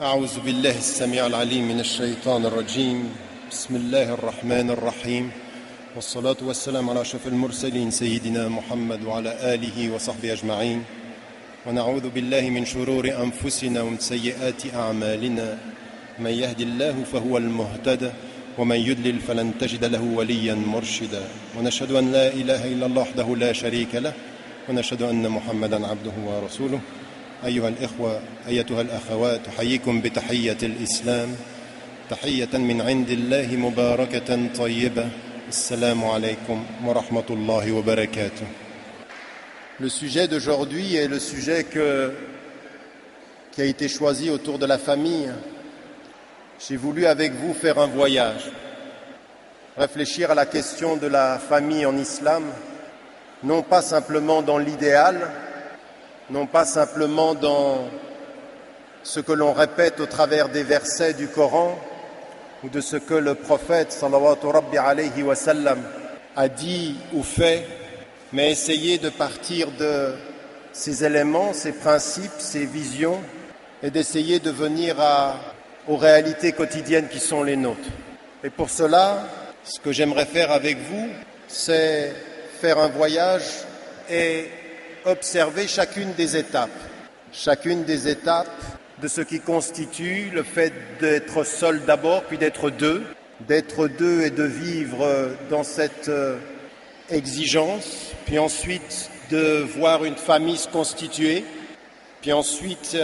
أعوذ بالله السميع العليم من الشيطان الرجيم بسم الله الرحمن الرحيم والصلاة والسلام على أشرف المرسلين سيدنا محمد وعلى آله وصحبه أجمعين ونعوذ بالله من شرور أنفسنا ومن سيئات أعمالنا من يهد الله فهو المهتدى ومن يضلل فلن تجد له وليا مرشدا ونشهد أن لا إله إلا الله وحده لا شريك له ونشهد أن محمدا عبده ورسوله أيها الإخوة أيتها الأخوات أحييكم بتحية الإسلام تحية من عند الله مباركة طيبة السلام عليكم ورحمة الله وبركاته. Le sujet d'aujourd'hui est le sujet qui a été choisi autour de la famille. J'ai voulu avec vous faire un voyage, réfléchir à la question de la famille en islam, non pas simplement dans l'idéal, non pas simplement dans ce que l'on répète au travers des versets du Coran ou de ce que le prophète sallallahu alayhi wa sallam a dit ou fait, mais essayer de partir de ces éléments, ces principes, ces visions et d'essayer de venir aux réalités quotidiennes qui sont les nôtres. Et pour cela, ce que j'aimerais faire avec vous, c'est faire un voyage et observer chacune des étapes de ce qui constitue le fait d'être seul d'abord, puis d'être deux et de vivre dans cette exigence, puis ensuite de voir une famille se constituer, puis ensuite,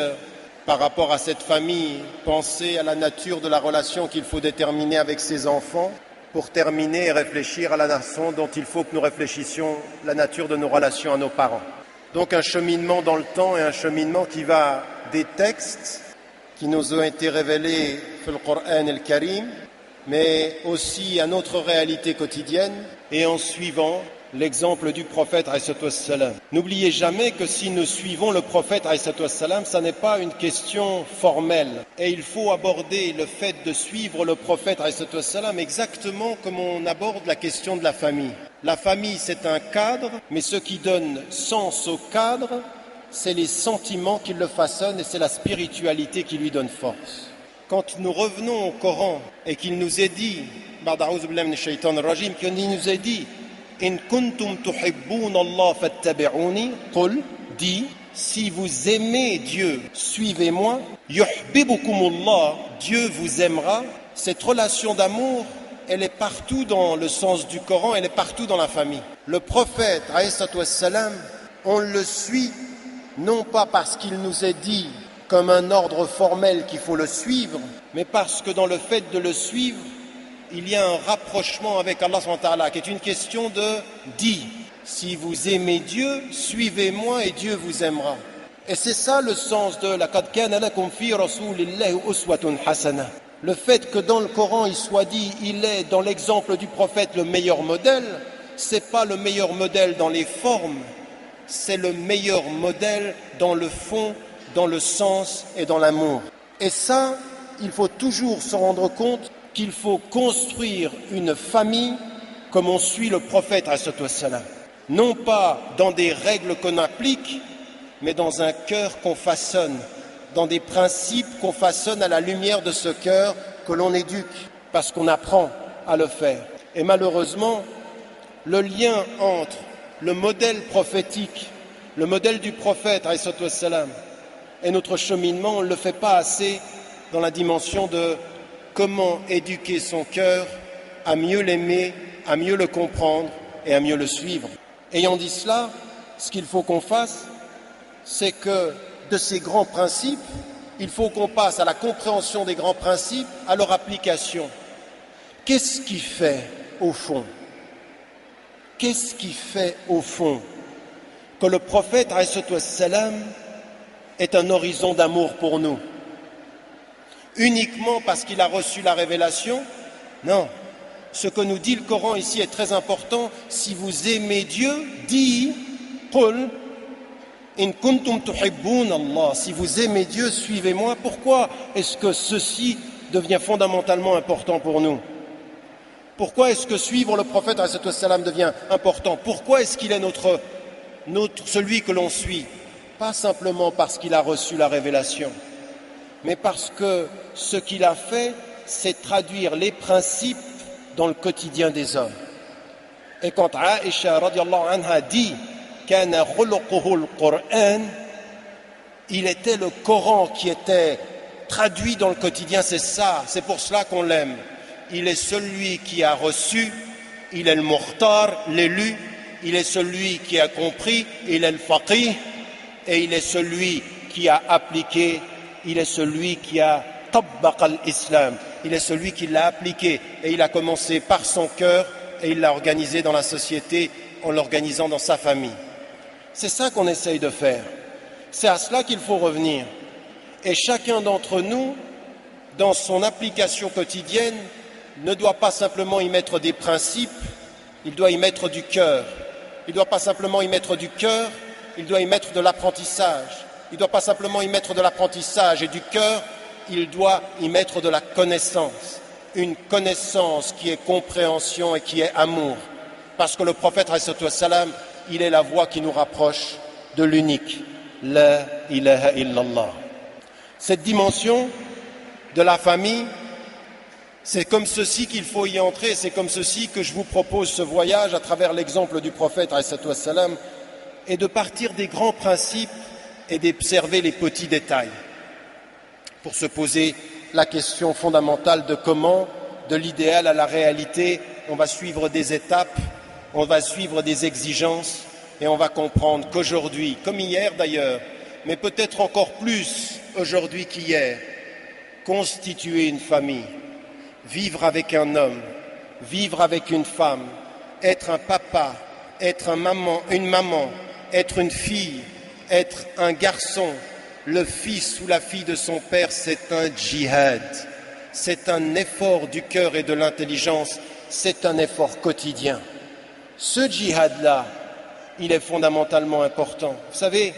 par rapport à cette famille, penser à la nature de la relation qu'il faut déterminer avec ses enfants, pour terminer et réfléchir à la façon dont il faut que nous réfléchissions la nature de nos relations à nos parents. Donc un cheminement dans le temps et un cheminement qui va des textes qui nous ont été révélés dans le Coran al-Karim, mais aussi à notre réalité quotidienne et en suivant l'exemple du prophète alayhi wassalam. N'oubliez jamais que si nous suivons le prophète alayhi wassalam, ça n'est pas une question formelle. Et il faut aborder le fait de suivre le prophète alayhi wassalam exactement comme on aborde la question de la famille. La famille, c'est un cadre, mais ce qui donne sens au cadre, c'est les sentiments qui le façonnent et c'est la spiritualité qui lui donne force. Quand nous revenons au Coran et qu'il nous est dit, qu'il nous est dit, In kuntum tuhibbuna Allah fattabi'uni, qul, dit, si vous aimez Dieu, suivez-moi, yuhibbukumullah, Dieu vous aimera. Cette relation d'amour, elle est partout dans le sens du Coran, elle est partout dans la famille. Le prophète, alayhi wassalam, on le suit, non pas parce qu'il nous est dit comme un ordre formel qu'il faut le suivre, mais parce que dans le fait de le suivre, il y a un rapprochement avec Allah subhanahu wa ta'ala, qui est une question de dit. Si vous aimez Dieu, suivez-moi et Dieu vous aimera. Et c'est ça le sens de laqad kana lakum fi rasulillahi uswatun hasana. Le fait que dans le Coran il soit dit, il est dans l'exemple du prophète le meilleur modèle, c'est pas le meilleur modèle dans les formes, c'est le meilleur modèle dans le fond, dans le sens et dans l'amour. Et ça, il faut toujours se rendre compte qu'il faut construire une famille comme on suit le prophète alayhi wassalam. Non pas dans des règles qu'on applique, mais dans un cœur qu'on façonne, dans des principes qu'on façonne à la lumière de ce cœur que l'on éduque, parce qu'on apprend à le faire. Et malheureusement, le lien entre le modèle prophétique, le modèle du prophète alayhi wassalam, et notre cheminement, on ne le fait pas assez dans la dimension de comment éduquer son cœur à mieux l'aimer, à mieux le comprendre et à mieux le suivre. Ayant dit cela, ce qu'il faut qu'on fasse, c'est que de ces grands principes, il faut qu'on passe à la compréhension des grands principes, à leur application. Qu'est-ce qui fait au fond que le prophète alayhi wassalam est un horizon d'amour pour nous? Uniquement parce qu'il a reçu la révélation? Non. Ce que nous dit le Coran ici est très important. Si vous aimez Dieu, dit, qul, in kuntum tuhibbuna Allah. Si vous aimez Dieu, suivez-moi. Pourquoi est-ce que ceci devient fondamentalement important pour nous? Pourquoi est-ce que suivre le prophète alayhi wassalam devient important? Pourquoi est-ce qu'il est celui que l'on suit? Pas simplement parce qu'il a reçu la révélation, mais parce que ce qu'il a fait, c'est traduire les principes dans le quotidien des hommes. Et quand Aïcha radiallahu anha dit « Kana khuluquhu al-Qur'an », il était le Coran qui était traduit dans le quotidien, c'est ça, c'est pour cela qu'on l'aime. Il est celui qui a reçu, il est le mukhtar, l'élu, il est celui qui a compris, il est le faqih, et il est celui qui a appliqué, il est celui qui a tabbaq al-islam, il est celui qui l'a appliqué, et il a commencé par son cœur, et il l'a organisé dans la société, en l'organisant dans sa famille. C'est ça qu'on essaye de faire. C'est à cela qu'il faut revenir. Et chacun d'entre nous, dans son application quotidienne, ne doit pas simplement y mettre des principes, il doit y mettre du cœur. Il ne doit pas simplement y mettre du cœur, il doit y mettre de l'apprentissage. Il ne doit pas simplement y mettre de l'apprentissage et du cœur, il doit y mettre de la connaissance. Une connaissance qui est compréhension et qui est amour. Parce que le prophète, alayhi salam, il est la voie qui nous rapproche de l'unique. La ilaha illallah. Cette dimension de la famille, c'est comme ceci qu'il faut y entrer, c'est comme ceci que je vous propose ce voyage à travers l'exemple du prophète, alayhi salam, et de partir des grands principes et d'observer les petits détails pour se poser la question fondamentale de comment, de l'idéal à la réalité, on va suivre des étapes, on va suivre des exigences et on va comprendre qu'aujourd'hui, comme hier d'ailleurs, mais peut-être encore plus aujourd'hui qu'hier, constituer une famille, vivre avec un homme, vivre avec une femme, être un papa, être une maman, être une fille, être un garçon, le fils ou la fille de son père, c'est un djihad, c'est un effort du cœur et de l'intelligence, c'est un effort quotidien. Ce djihad-là, il est fondamentalement important. Vous savez,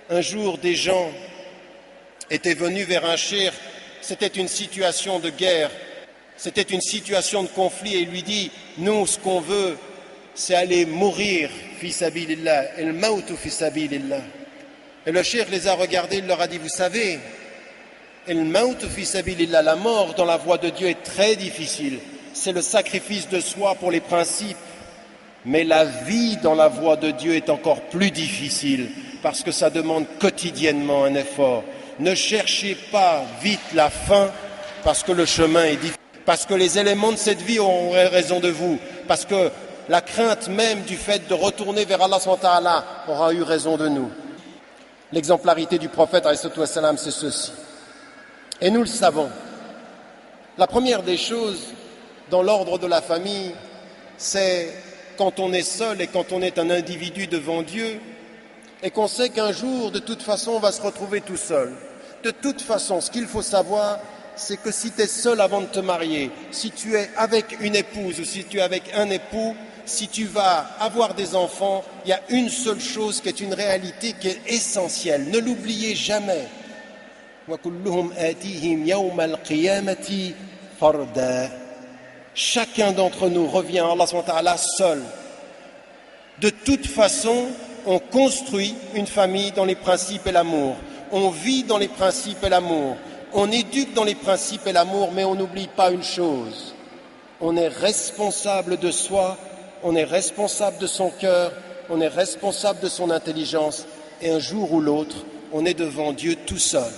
un jour, des gens étaient venus vers un cheikh, c'était une situation de guerre, c'était une situation de conflit, et il lui dit, nous, ce qu'on veut, c'est aller mourir, fi sabilillah, el mautu fi sabilillah. Et le cheikh les a regardés, il leur a dit, vous savez, el mautu fi sabilillah, la mort dans la voie de Dieu est très difficile, c'est le sacrifice de soi pour les principes. Mais la vie dans la voie de Dieu est encore plus difficile parce que ça demande quotidiennement un effort. Ne cherchez pas vite la fin parce que le chemin est difficile, parce que les éléments de cette vie auront raison de vous, parce que la crainte même du fait de retourner vers Allah subhanahu wa ta'ala aura eu raison de nous. L'exemplarité du prophète, alayhi salam, c'est ceci. Et nous le savons. La première des choses dans l'ordre de la famille, c'est quand on est seul et quand on est un individu devant Dieu et qu'on sait qu'un jour, de toute façon, on va se retrouver tout seul. De toute façon, ce qu'il faut savoir, c'est que si tu es seul avant de te marier, si tu es avec une épouse ou si tu es avec un époux, si tu vas avoir des enfants, il y a une seule chose qui est une réalité qui est essentielle. Ne l'oubliez jamais. Chacun d'entre nous revient à Allah subhanahu wa ta'ala seul. De toute façon, on construit une famille dans les principes et l'amour. On vit dans les principes et l'amour. On éduque dans les principes et l'amour, mais on n'oublie pas une chose. On est responsable de soi, on est responsable de son cœur, on est responsable de son intelligence. Et un jour ou l'autre, on est devant Dieu tout seul.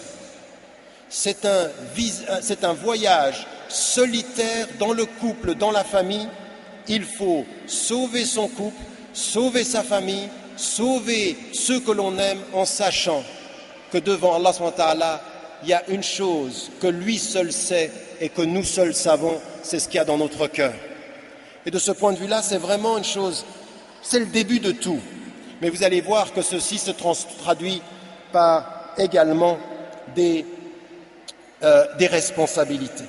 C'est un voyage solitaire dans le couple, dans la famille. Il faut sauver son couple, sauver sa famille, sauver ceux que l'on aime en sachant que devant Allah subhanahu wa ta'ala, il y a une chose que lui seul sait et que nous seuls savons, c'est ce qu'il y a dans notre cœur. Et de ce point de vue-là, c'est vraiment une chose, c'est le début de tout. Mais vous allez voir que ceci se traduit par également des responsabilités.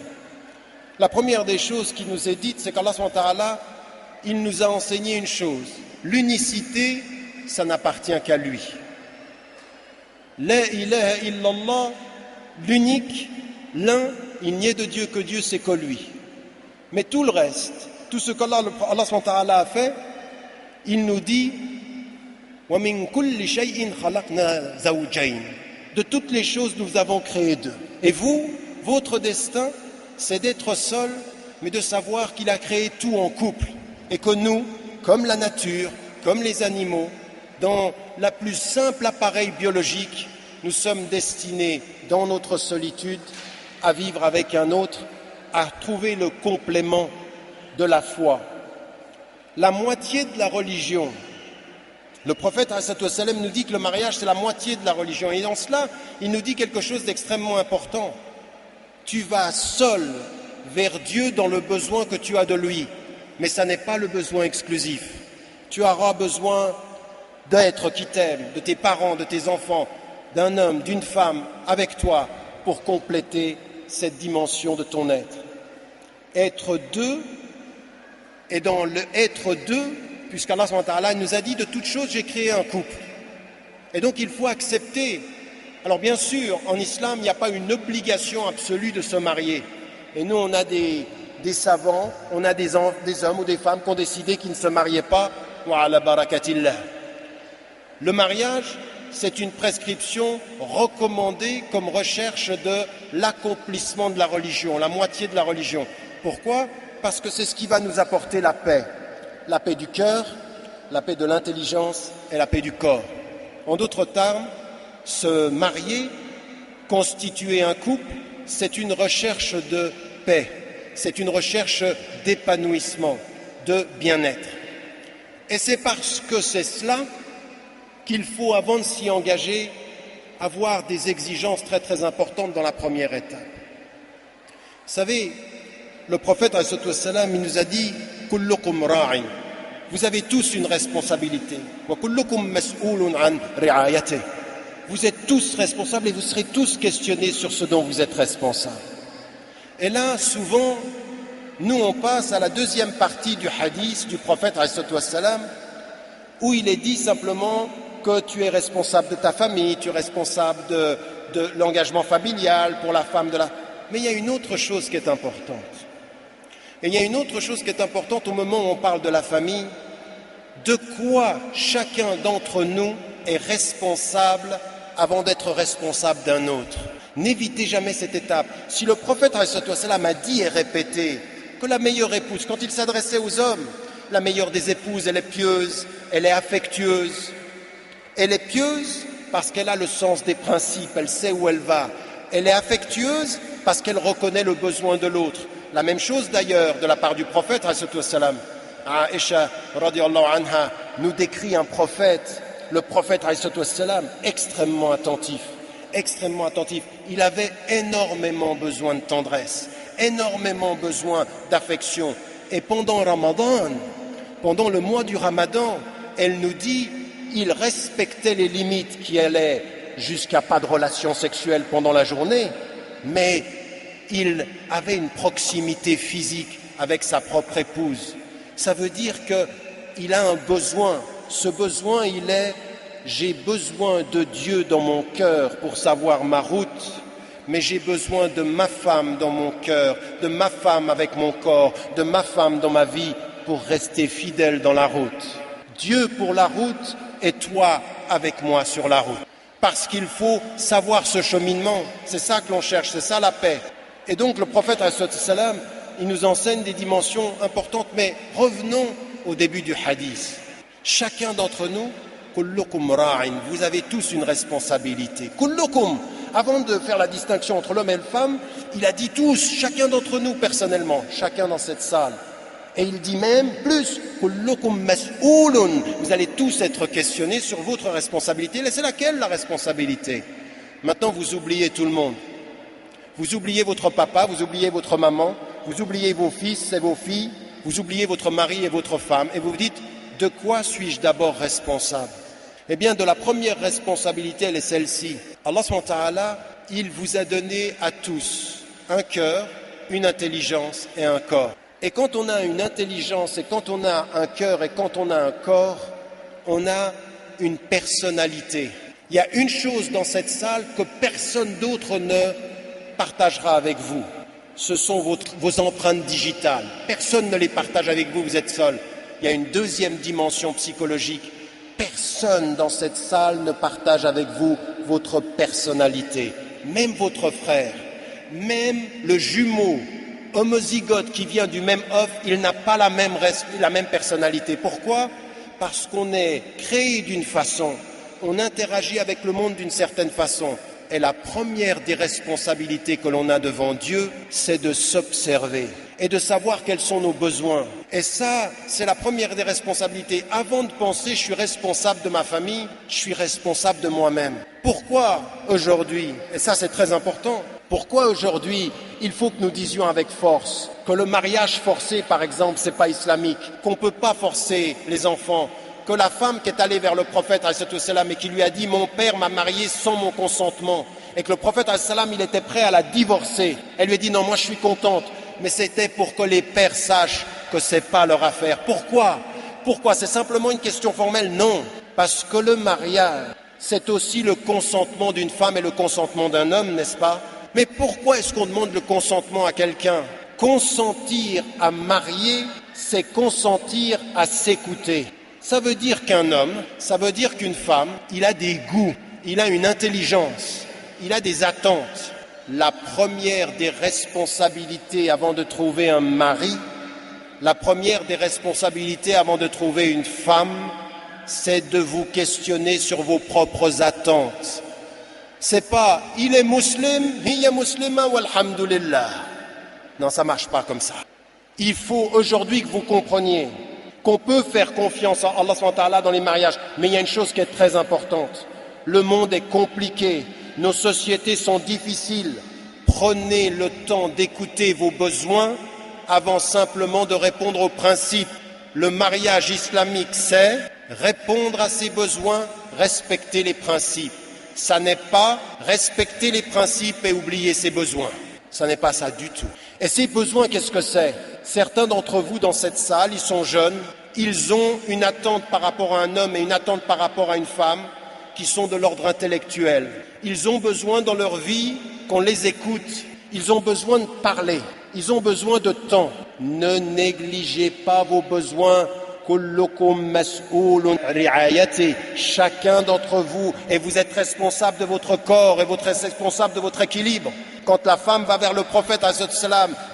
La première des choses qui nous est dite, c'est qu'Allah subhanahu wa ta'ala, il nous a enseigné une chose. L'unicité, ça n'appartient qu'à lui. La ilaha illallah, l'unique, l'un, il n'y est de Dieu que Dieu, c'est que lui. Mais tout le reste, tout ce qu'Allah subhanahu wa ta'ala a fait, il nous dit وَمِن كُلِّ شَيْءٍ خَلَقْنَا زَوْجَيْنِ. De toutes les choses, nous avons créé deux. Et vous, votre destin, c'est d'être seul, mais de savoir qu'il a créé tout en couple. Et que nous, comme la nature, comme les animaux, dans la plus simple appareil biologique, nous sommes destinés, dans notre solitude, à vivre avec un autre, à trouver le complément de la foi. La moitié de la religion. Le prophète ﷺ nous dit que le mariage, c'est la moitié de la religion. Et dans cela, il nous dit quelque chose d'extrêmement important. Tu vas seul vers Dieu dans le besoin que tu as de lui. Mais ça n'est pas le besoin exclusif. Tu auras besoin d'être qui t'aime, de tes parents, de tes enfants, d'un homme, d'une femme avec toi pour compléter cette dimension de ton être. Être deux, et dans le être deux, puisqu'Allah nous a dit de toutes choses, j'ai créé un couple. Et donc il faut accepter. Alors bien sûr, en islam, il n'y a pas une obligation absolue de se marier. Et nous, on a des savants, on a des hommes ou des femmes qui ont décidé qu'ils ne se mariaient pas. Wa ala barakatillah. Le mariage, c'est une prescription recommandée comme recherche de l'accomplissement de la religion, la moitié de la religion. Pourquoi ? Parce que c'est ce qui va nous apporter la paix du cœur, la paix de l'intelligence et la paix du corps. En d'autres termes, se marier, constituer un couple, c'est une recherche de paix, c'est une recherche d'épanouissement, de bien-être. Et c'est parce que c'est cela qu'il faut, avant de s'y engager, avoir des exigences très très importantes dans la première étape. Vous savez, le prophète il nous a dit « Kullukum ra'in » vous avez tous une responsabilité. « Wa kullukum mas'oulun an ri'ayatih » vous êtes tous responsables et vous serez tous questionnés sur ce dont vous êtes responsables. Et là, souvent, nous on passe à la deuxième partie du hadith du prophète où il est dit simplement que tu es responsable de ta famille, tu es responsable de l'engagement familial pour la femme Mais il y a une autre chose qui est importante. Et il y a une autre chose qui est importante au moment où on parle de la famille, de quoi chacun d'entre nous est responsable avant d'être responsable d'un autre. N'évitez jamais cette étape. Si le prophète a dit et répété que la meilleure épouse, quand il s'adressait aux hommes, la meilleure des épouses, elle est pieuse, elle est affectueuse. Elle est pieuse parce qu'elle a le sens des principes, elle sait où elle va. Elle est affectueuse parce qu'elle reconnaît le besoin de l'autre. La même chose d'ailleurs de la part du prophète, Aïcha radiallahu anha nous décrit un prophète, le prophète extrêmement attentif. Il avait énormément besoin de tendresse, énormément besoin d'affection. Et pendant Ramadan, pendant le mois du Ramadan, elle nous dit, il respectait les limites qui allaient jusqu'à pas de relations sexuelles pendant la journée, mais il avait une proximité physique avec sa propre épouse. Ça veut dire qu'il a un besoin. Ce besoin, il est « j'ai besoin de Dieu dans mon cœur pour savoir ma route, mais j'ai besoin de ma femme dans mon cœur, de ma femme avec mon corps, de ma femme dans ma vie pour rester fidèle dans la route. Dieu pour la route et toi avec moi sur la route. » Parce qu'il faut savoir ce cheminement, c'est ça que l'on cherche, c'est ça la paix. Et donc le prophète, il nous enseigne des dimensions importantes, mais revenons au début du hadith. Chacun d'entre nous, kullukum ra'in, vous avez tous une responsabilité. Kullukum, avant de faire la distinction entre l'homme et la femme, il a dit tous, chacun d'entre nous personnellement, chacun dans cette salle. Et il dit même plus, kullukum mas'oulun, vous allez tous être questionnés sur votre responsabilité. Et c'est laquelle la responsabilité? Maintenant vous oubliez tout le monde. Vous oubliez votre papa, vous oubliez votre maman, vous oubliez vos fils et vos filles, vous oubliez votre mari et votre femme, et vous vous dites, de quoi suis-je d'abord responsable? Eh bien, de la première responsabilité, elle est celle-ci. Allah SWT, il vous a donné à tous un cœur, une intelligence et un corps. Et quand on a une intelligence, et quand on a un cœur, et quand on a un corps, on a une personnalité. Il y a une chose dans cette salle que personne d'autre ne partagera avec vous. Ce sont vos empreintes digitales. Personne ne les partage avec vous, vous êtes seul. Il y a une deuxième dimension psychologique. Personne dans cette salle ne partage avec vous votre personnalité. Même votre frère, même le jumeau homozygote qui vient du même œuf, il n'a pas la même personnalité. Pourquoi ? Parce qu'on est créé d'une façon, on interagit avec le monde d'une certaine façon. Et la première des responsabilités que l'on a devant Dieu, c'est de s'observer et de savoir quels sont nos besoins. Et ça, c'est la première des responsabilités. Avant de penser, je suis responsable de ma famille, je suis responsable de moi-même. Pourquoi aujourd'hui, et ça c'est très important, pourquoi aujourd'hui il faut que nous disions avec force que le mariage forcé, par exemple, c'est pas islamique, qu'on ne peut pas forcer les enfants, que la femme qui est allée vers le prophète et qui lui a dit « Mon père m'a marié sans mon consentement » et que le prophète il était prêt à la divorcer. Elle lui a dit « Non, moi je suis contente ». Mais c'était pour que les pères sachent que ce n'est pas leur affaire. Pourquoi ? Pourquoi ? C'est simplement une question formelle ? Non. Parce que le mariage, c'est aussi le consentement d'une femme et le consentement d'un homme, n'est-ce pas ? Mais pourquoi est-ce qu'on demande le consentement à quelqu'un ? Consentir à marier, c'est consentir à s'écouter. Ça veut dire qu'un homme, ça veut dire qu'une femme, il a des goûts, il a une intelligence, il a des attentes. La première des responsabilités avant de trouver un mari, la première des responsabilités avant de trouver une femme, c'est de vous questionner sur vos propres attentes. C'est pas « il est musulman, hiya muslima walhamdulillah ». Non, ça marche pas comme ça. Il faut aujourd'hui que vous compreniez qu'on peut faire confiance en Allah SWT dans les mariages, mais il y a une chose qui est très importante. Le monde est compliqué, nos sociétés sont difficiles. Prenez le temps d'écouter vos besoins avant simplement de répondre aux principes. Le mariage islamique, c'est répondre à ses besoins, respecter les principes. Ça n'est pas respecter les principes et oublier ses besoins. Ça n'est pas ça du tout. Et ces besoins, qu'est-ce que c'est ? Certains d'entre vous dans cette salle, ils sont jeunes, ils ont une attente par rapport à un homme et une attente par rapport à une femme qui sont de l'ordre intellectuel. Ils ont besoin dans leur vie qu'on les écoute, ils ont besoin de parler, ils ont besoin de temps. Ne négligez pas vos besoins. Chacun d'entre vous, et vous êtes responsable de votre corps et vous êtes responsable de votre équilibre. Quand la femme va vers le prophète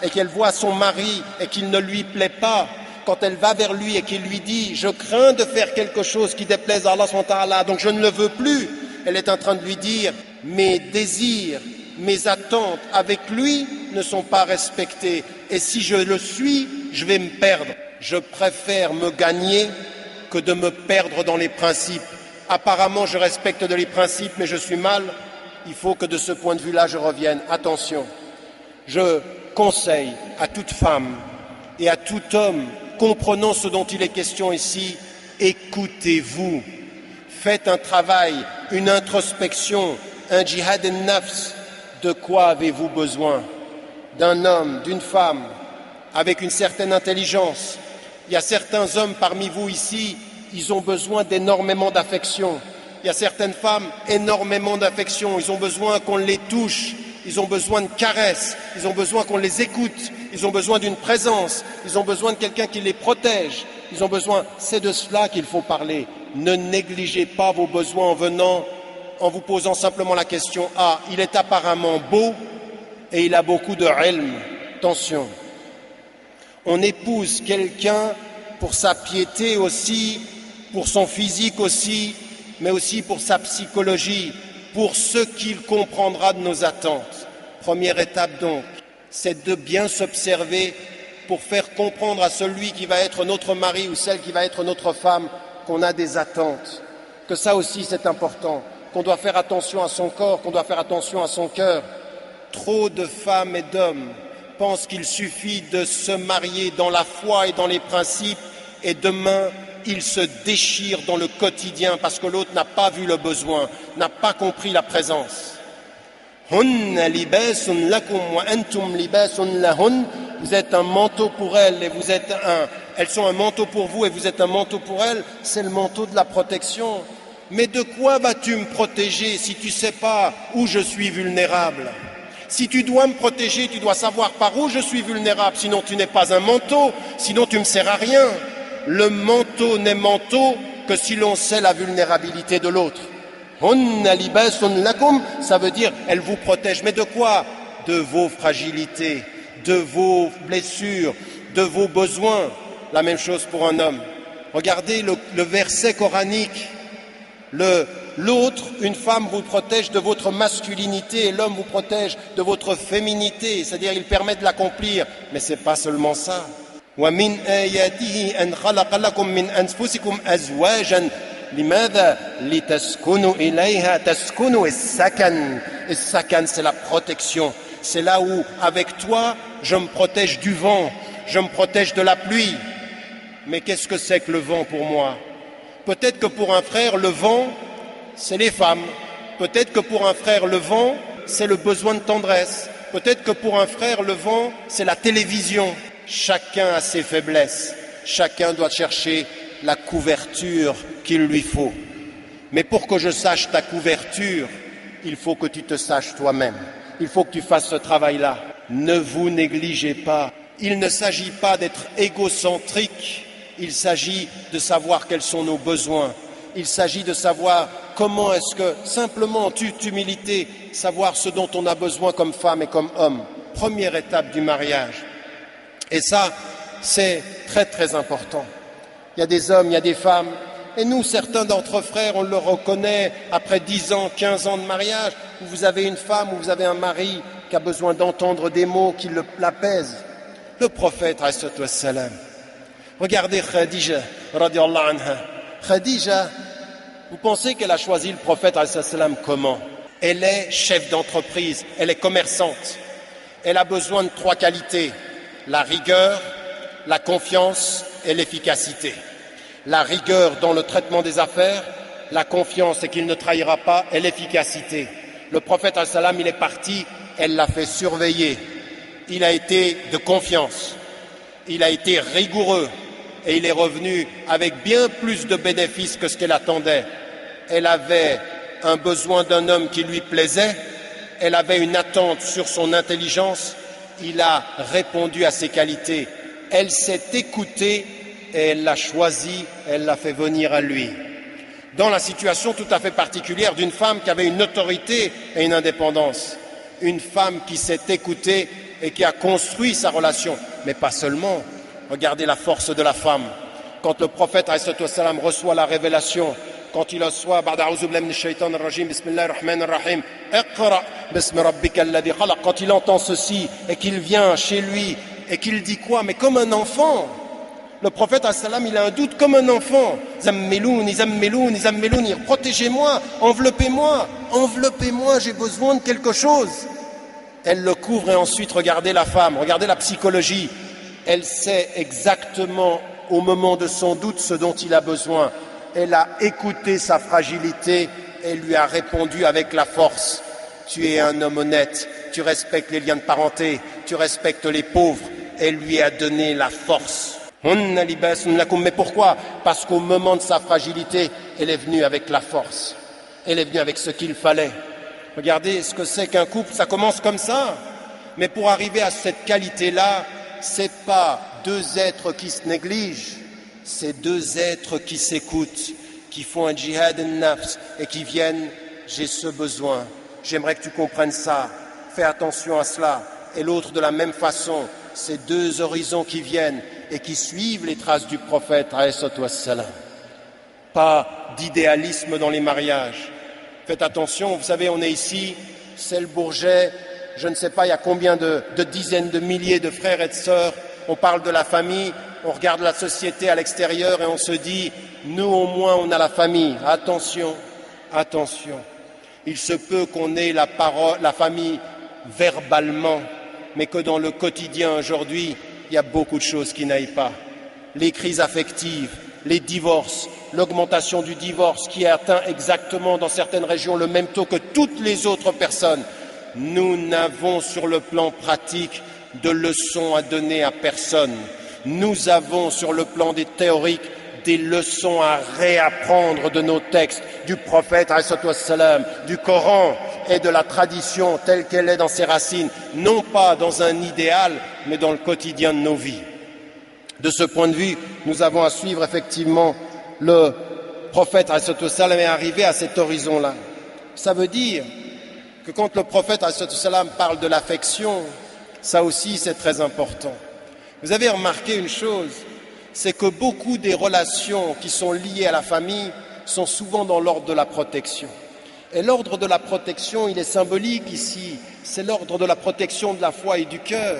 et qu'elle voit son mari et qu'il ne lui plaît pas, quand elle va vers lui et qu'il lui dit « Je crains de faire quelque chose qui déplaise à Allah, donc je ne le veux plus », elle est en train de lui dire « Mes désirs, mes attentes avec lui ne sont pas respectés et si je le suis, je vais me perdre. Je préfère me gagner que de me perdre dans les principes. Apparemment, je respecte les principes, mais je suis mal. Il faut que de ce point de vue-là, je revienne. Attention, je conseille à toute femme et à tout homme, comprenant ce dont il est question ici, écoutez-vous. Faites un travail, une introspection, un jihad al-nafs. De quoi avez-vous besoin ? D'un homme, d'une femme, avec une certaine intelligence. Il y a certains hommes parmi vous ici, ils ont besoin d'énormément d'affection. Il y a certaines femmes, énormément d'affection. Ils ont besoin qu'on les touche, ils ont besoin de caresses, ils ont besoin qu'on les écoute, ils ont besoin d'une présence, ils ont besoin de quelqu'un qui les protège. Ils ont besoin, c'est de cela qu'il faut parler. Ne négligez pas vos besoins en vous posant simplement la question « Ah, il est apparemment beau et il a beaucoup de ilm ». Attention. On épouse quelqu'un pour sa piété aussi, pour son physique aussi, mais aussi pour sa psychologie, pour ce qu'il comprendra de nos attentes. Première étape donc, c'est de bien s'observer pour faire comprendre à celui qui va être notre mari ou celle qui va être notre femme qu'on a des attentes, que ça aussi c'est important, qu'on doit faire attention à son corps, qu'on doit faire attention à son cœur. Trop de femmes et d'hommes pensent qu'il suffit de se marier dans la foi et dans les principes et demain ils se déchirent dans le quotidien parce que l'autre n'a pas vu le besoin, n'a pas compris la présence. Vous êtes un manteau pour elles et elles sont un manteau pour vous et vous êtes un manteau pour elles, c'est le manteau de la protection. Mais de quoi vas-tu me protéger si tu ne sais pas où je suis vulnérable ? Si tu dois me protéger, tu dois savoir par où je suis vulnérable, sinon tu n'es pas un manteau, sinon tu ne me sers à rien. Le manteau n'est manteau que si l'on sait la vulnérabilité de l'autre. Hunna libasun lakum, ça veut dire elles vous protègent. Mais de quoi? De vos fragilités, de vos blessures, de vos besoins. La même chose pour un homme. Regardez le verset coranique. L'autre, une femme vous protège de votre masculinité et l'homme vous protège de votre féminité, c'est-à-dire il permet de l'accomplir, mais c'est pas seulement ça. وَمِنْ آيَاتِهِ أَنْ خَلَقَ لَكُم مِّنْ أَنفُسِكُمْ أَزْوَاجًا لِمَاذَا لِتَسْكُنُوا إِلَيْهَا تَسْكُنُوا السَّكَنَ. Et sakan, c'est la protection. C'est là où, avec toi, je me protège du vent, je me protège de la pluie. Mais qu'est-ce que c'est que le vent pour moi? Peut-être que pour un frère, le vent, c'est les femmes. Peut-être que pour un frère, le vent, c'est le besoin de tendresse. Peut-être que pour un frère, le vent, c'est la télévision. Chacun a ses faiblesses. Chacun doit chercher la couverture qu'il lui faut. Mais pour que je sache ta couverture, il faut que tu te saches toi-même. Il faut que tu fasses ce travail-là. Ne vous négligez pas. Il ne s'agit pas d'être égocentrique. Il s'agit de savoir quels sont nos besoins. Il s'agit de savoir comment est-ce que, simplement en toute humilité, savoir ce dont on a besoin comme femme et comme homme. Première étape du mariage. Et ça, c'est très très important. Il y a des hommes, il y a des femmes. Et nous, certains d'entre frères, on le reconnaît après 10 ans, 15 ans de mariage, où vous avez une femme, où vous avez un mari qui a besoin d'entendre des mots qui l'apaisent. Le prophète, alayhi wassalam, regardez Khadija, radiallahu anha. Khadija, vous pensez qu'elle a choisi le prophète alayhi salam comment? Elle est chef d'entreprise, elle est commerçante. Elle a besoin de 3 qualités, la rigueur, la confiance et l'efficacité. La rigueur dans le traitement des affaires, la confiance et qu'il ne trahira pas, et l'efficacité. Le prophète alayhi salam, il est parti, elle l'a fait surveiller. Il a été de confiance, il a été rigoureux et il est revenu avec bien plus de bénéfices que ce qu'elle attendait. Elle avait un besoin d'un homme qui lui plaisait, elle avait une attente sur son intelligence, il a répondu à ses qualités. Elle s'est écoutée et elle l'a choisi, elle l'a fait venir à lui. Dans la situation tout à fait particulière d'une femme qui avait une autorité et une indépendance. Une femme qui s'est écoutée et qui a construit sa relation, mais pas seulement. Regardez la force de la femme. Quand le prophète alayhi wassalam reçoit la révélation, quand il reçoit quand il entend ceci et qu'il vient chez lui et qu'il dit quoi? Mais comme un enfant. Le prophète alayhi salam, il a un doute comme un enfant. Zammilouni, zammilouni, zammilouni, protégez-moi, enveloppez-moi, enveloppez-moi, j'ai besoin de quelque chose. Elle le couvre et ensuite regardez la femme, regardez la psychologie. Elle sait exactement au moment de son doute ce dont il a besoin. Elle a écouté sa fragilité et lui a répondu avec la force. Tu es un homme honnête, tu respectes les liens de parenté, tu respectes les pauvres. Elle lui a donné la force. Mais pourquoi? Parce qu'au moment de sa fragilité, elle est venue avec la force. Elle est venue avec ce qu'il fallait. Regardez ce que c'est qu'un couple, ça commence comme ça. Mais pour arriver à cette qualité-là, c'est pas 2 êtres qui se négligent, c'est 2 êtres qui s'écoutent, qui font un djihad al-nafs et qui viennent, j'ai ce besoin, j'aimerais que tu comprennes ça, fais attention à cela. Et l'autre de la même façon, c'est 2 horizons qui viennent et qui suivent les traces du prophète alayhi wassalam. Pas d'idéalisme dans les mariages. Faites attention, vous savez, on est ici, c'est le Bourget, je ne sais pas, il y a combien de dizaines de milliers de frères et de sœurs. On parle de la famille, on regarde la société à l'extérieur et on se dit, nous au moins on a la famille. Attention, attention. Il se peut qu'on ait la famille verbalement, mais que dans le quotidien aujourd'hui, il y a beaucoup de choses qui n'aillent pas. Les crises affectives, les divorces, l'augmentation du divorce qui atteint exactement dans certaines régions le même taux que toutes les autres personnes. Nous n'avons sur le plan pratique de leçons à donner à personne. Nous avons sur le plan des théoriques des leçons à réapprendre de nos textes, du prophète, du Coran et de la tradition telle qu'elle est dans ses racines, non pas dans un idéal, mais dans le quotidien de nos vies. De ce point de vue, nous avons à suivre effectivement le prophète est arrivé à cet horizon-là. Ça veut dire que quand le prophète parle de l'affection, ça aussi c'est très important. Vous avez remarqué une chose, c'est que beaucoup des relations qui sont liées à la famille sont souvent dans l'ordre de la protection. Et l'ordre de la protection, il est symbolique ici, c'est l'ordre de la protection de la foi et du cœur.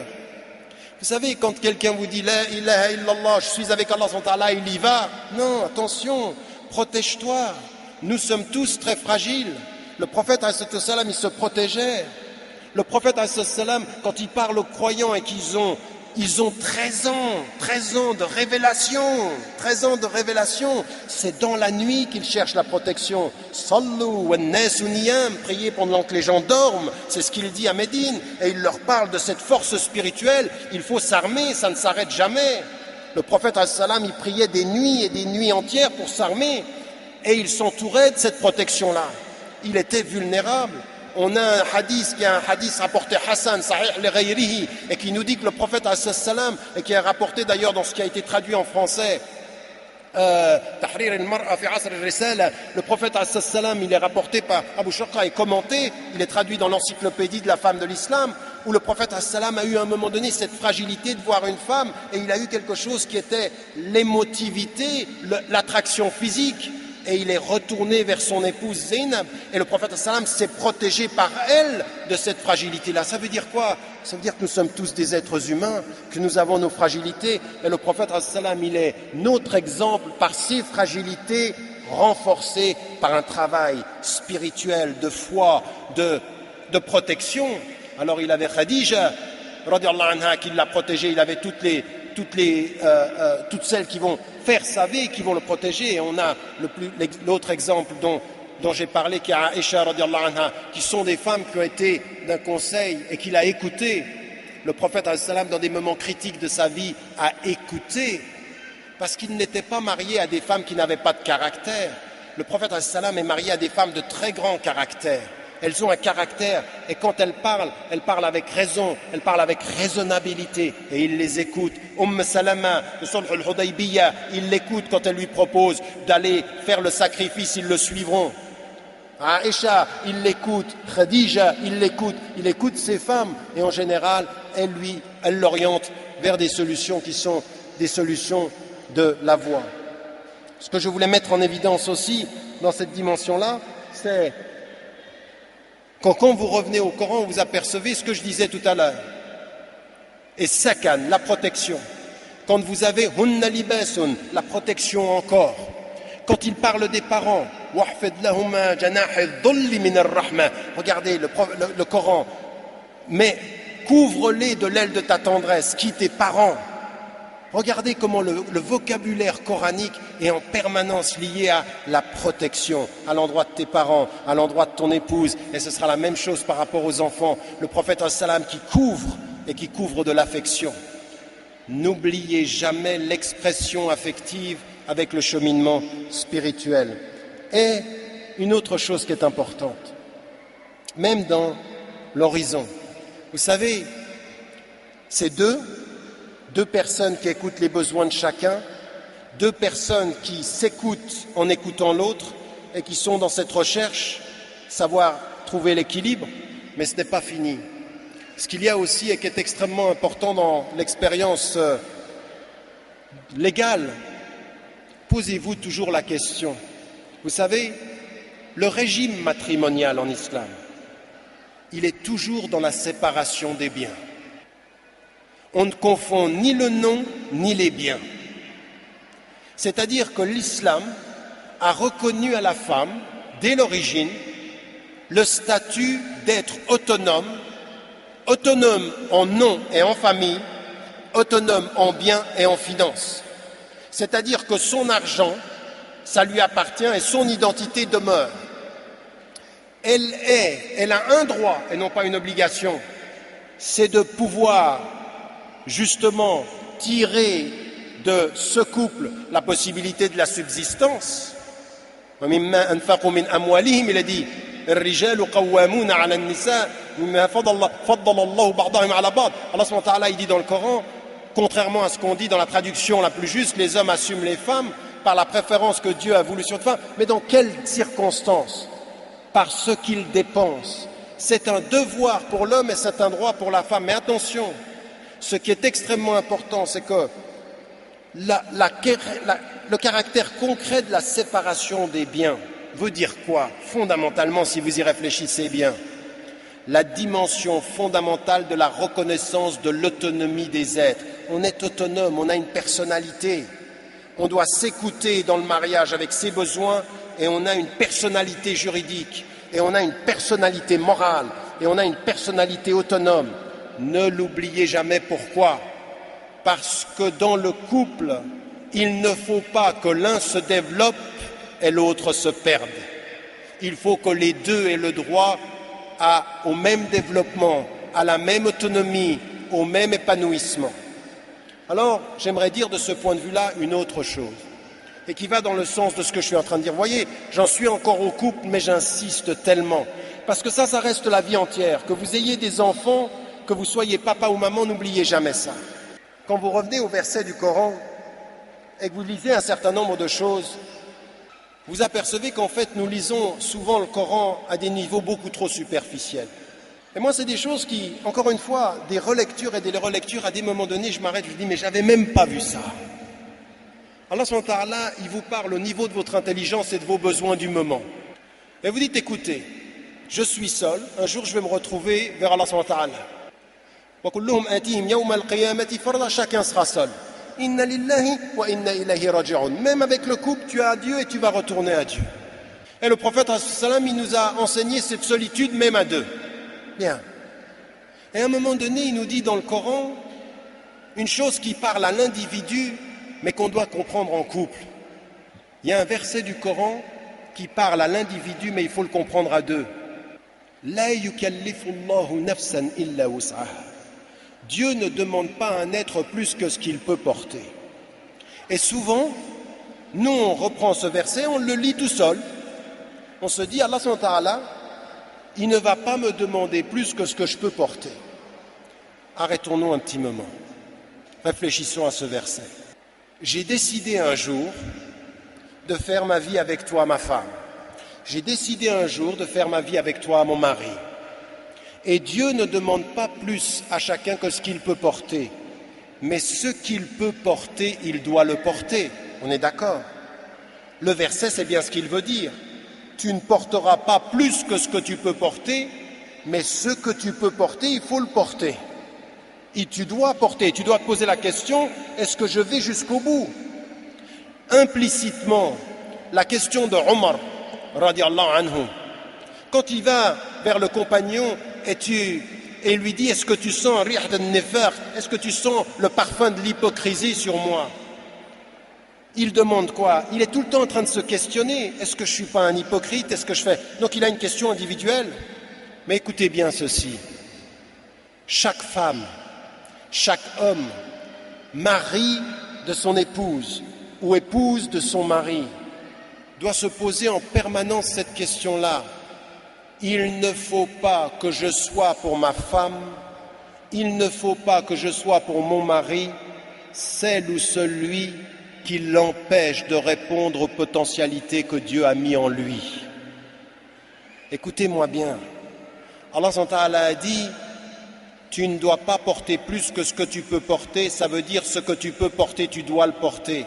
Vous savez, quand quelqu'un vous dit « La ilaha illallah, je suis avec Allah, il y va ». Non, attention, protège-toi. Nous sommes tous très fragiles. Le prophète, il se protégeait. Le prophète, quand il parle aux croyants et qu'ils ont 13 ans de révélation, 13 ans de révélation, c'est dans la nuit qu'ils cherchent la protection. Sallu wa nasu niyam, priez pendant que les gens dorment, c'est ce qu'il dit à Médine, et il leur parle de cette force spirituelle, il faut s'armer, ça ne s'arrête jamais. Le prophète, il priait des nuits et des nuits entières pour s'armer, et il s'entourait de cette protection-là. Il était vulnérable. On a un hadith qui est un hadith rapporté Hassan, Sahih li-ghayrihi, et qui nous dit que le prophète et qui est rapporté d'ailleurs dans ce qui a été traduit en français, Tahrir al-mar'a fi asr al-risala, le prophète il est rapporté par Abu Shaqqa et commenté, il est traduit dans l'encyclopédie de la femme de l'islam, où le prophète a eu à un moment donné cette fragilité de voir une femme, et il a eu quelque chose qui était l'émotivité, l'attraction physique. Et il est retourné vers son épouse Zainab. Et le prophète s'est protégé par elle de cette fragilité-là. Ça veut dire quoi? Ça veut dire que nous sommes tous des êtres humains, que nous avons nos fragilités. Et le prophète il est notre exemple par ses fragilités renforcées par un travail spirituel, de foi, de protection. Alors il avait Khadija, radiallahu anha, qui l'a protégé. Il avait toutes celles qui vont faire sa vie, qui vont le protéger. Et on a l'autre exemple dont j'ai parlé, qui est Aïcha radiallahu anha, qui sont des femmes qui ont été d'un conseil et qu'il a écouté. Le prophète dans des moments critiques de sa vie a écouté, parce qu'il n'était pas marié à des femmes qui n'avaient pas de caractère. Le prophète est marié à des femmes de très grand caractère. Elles ont un caractère, et quand elles parlent avec raison, elles parlent avec raisonnabilité, et il les écoute. Salama, de Sulh al-Hudaybiyah, il l'écoute quand elle lui propose d'aller faire le sacrifice, ils le suivront. Aïcha, il l'écoute. Khadija, il écoute ces femmes, et en général, elle l'oriente vers des solutions qui sont des solutions de la voie. Ce que je voulais mettre en évidence aussi, dans cette dimension-là, c'est quand vous revenez au Coran, vous apercevez ce que je disais tout à l'heure. Et sakan, la protection. Quand vous avez hunna libasun, la protection encore. Quand il parle des parents, regardez le Coran, mais couvre-les de l'aile de ta tendresse, qui tes parents. Regardez comment le vocabulaire coranique est en permanence lié à la protection, à l'endroit de tes parents, à l'endroit de ton épouse. Et ce sera la même chose par rapport aux enfants. Le prophète qui couvre et qui couvre de l'affection. N'oubliez jamais l'expression affective avec le cheminement spirituel. Et une autre chose qui est importante, même dans l'horizon. Vous savez, c'est deux personnes qui écoutent les besoins de chacun, deux personnes qui s'écoutent en écoutant l'autre et qui sont dans cette recherche, savoir trouver l'équilibre, mais ce n'est pas fini. Ce qu'il y a aussi et qui est extrêmement important dans l'expérience légale, posez-vous toujours la question. Vous savez, le régime matrimonial en islam, il est toujours dans la séparation des biens. On ne confond ni le nom ni les biens. C'est-à-dire que l'islam a reconnu à la femme, dès l'origine, le statut d'être autonome en nom et en famille, autonome en biens et en finances. C'est-à-dire que son argent, ça lui appartient et son identité demeure. Elle a un droit et non pas une obligation, c'est de pouvoir justement tirer de ce couple la possibilité de la subsistance. Il a dit Allah il dit dans le Coran, contrairement à ce qu'on dit dans la traduction la plus juste, les hommes assument les femmes, par la préférence que Dieu a voulu sur une femme, mais dans quelles circonstances? Par ce qu'il dépense. C'est un devoir pour l'homme et c'est un droit pour la femme. Mais attention, ce qui est extrêmement important, c'est que le caractère concret de la séparation des biens veut dire quoi? Fondamentalement, si vous y réfléchissez bien, la dimension fondamentale de la reconnaissance de l'autonomie des êtres. On est autonome, on a une personnalité. On doit s'écouter dans le mariage avec ses besoins et on a une personnalité juridique et on a une personnalité morale et on a une personnalité autonome. Ne l'oubliez jamais, pourquoi? Parce que dans le couple, il ne faut pas que l'un se développe et l'autre se perde. Il faut que les deux aient le droit au même développement, à la même autonomie, au même épanouissement. Alors, j'aimerais dire de ce point de vue-là une autre chose, et qui va dans le sens de ce que je suis en train de dire. Vous voyez, j'en suis encore au couple, mais j'insiste tellement, parce que ça reste la vie entière. Que vous ayez des enfants, que vous soyez papa ou maman, n'oubliez jamais ça. Quand vous revenez au verset du Coran et que vous lisez un certain nombre de choses, vous apercevez qu'en fait, nous lisons souvent le Coran à des niveaux beaucoup trop superficiels. Et moi, c'est des choses qui, encore une fois, des relectures et des relectures, à des moments donnés, je m'arrête, je dis, mais j'avais même pas vu ça. Allah subhanahu wa ta'ala, il vous parle au niveau de votre intelligence et de vos besoins du moment. Et vous dites, écoutez, je suis seul, un jour je vais me retrouver vers Allah subhanahu wa ta'ala. Wa kulluhum atihim yawma al-qiyamati farda, chacun sera seul. Inna lillahi wa inna ilayhi raji'un. Même avec le couple, tu as Dieu et tu vas retourner à Dieu. Et le prophète, il nous a enseigné cette solitude même à deux. Bien. Et à un moment donné, il nous dit dans le Coran une chose qui parle à l'individu, mais qu'on doit comprendre en couple. Il y a un verset du Coran qui parle à l'individu, mais il faut le comprendre à deux. La yukallifu Allahu nafsan illa wus'aha. Dieu ne demande pas à un être plus que ce qu'il peut porter. Et souvent, nous on reprend ce verset, on le lit tout seul. On se dit, Allah subhanahu wa ta'ala, il ne va pas me demander plus que ce que je peux porter. Arrêtons-nous un petit moment. Réfléchissons à ce verset. J'ai décidé un jour de faire ma vie avec toi, ma femme. J'ai décidé un jour de faire ma vie avec toi, mon mari. Et Dieu ne demande pas plus à chacun que ce qu'il peut porter. Mais ce qu'il peut porter, il doit le porter. On est d'accord? Le verset, c'est bien ce qu'il veut dire. Tu ne porteras pas plus que ce que tu peux porter, mais ce que tu peux porter, il faut le porter. Et tu dois porter. Tu dois te poser la question, est-ce que je vais jusqu'au bout? Implicitement, la question de Omar, radiallahu anhu, quand il va vers le compagnon et lui dit, est-ce que tu sens rih al-nifaq, est-ce que tu sens le parfum de l'hypocrisie sur moi? Il demande quoi? Il est tout le temps en train de se questionner. Est-ce que je ne suis pas un hypocrite? Est-ce que je fais... Donc il a une question individuelle. Mais écoutez bien ceci. Chaque femme, chaque homme, mari de son épouse ou épouse de son mari, doit se poser en permanence cette question-là. Il ne faut pas que je sois pour ma femme, il ne faut pas que je sois pour mon mari, celle ou celui qui l'empêche de répondre aux potentialités que Dieu a mis en lui. Écoutez-moi bien. Allah subhanahu wa ta'ala a dit, tu ne dois pas porter plus que ce que tu peux porter, ça veut dire ce que tu peux porter, tu dois le porter.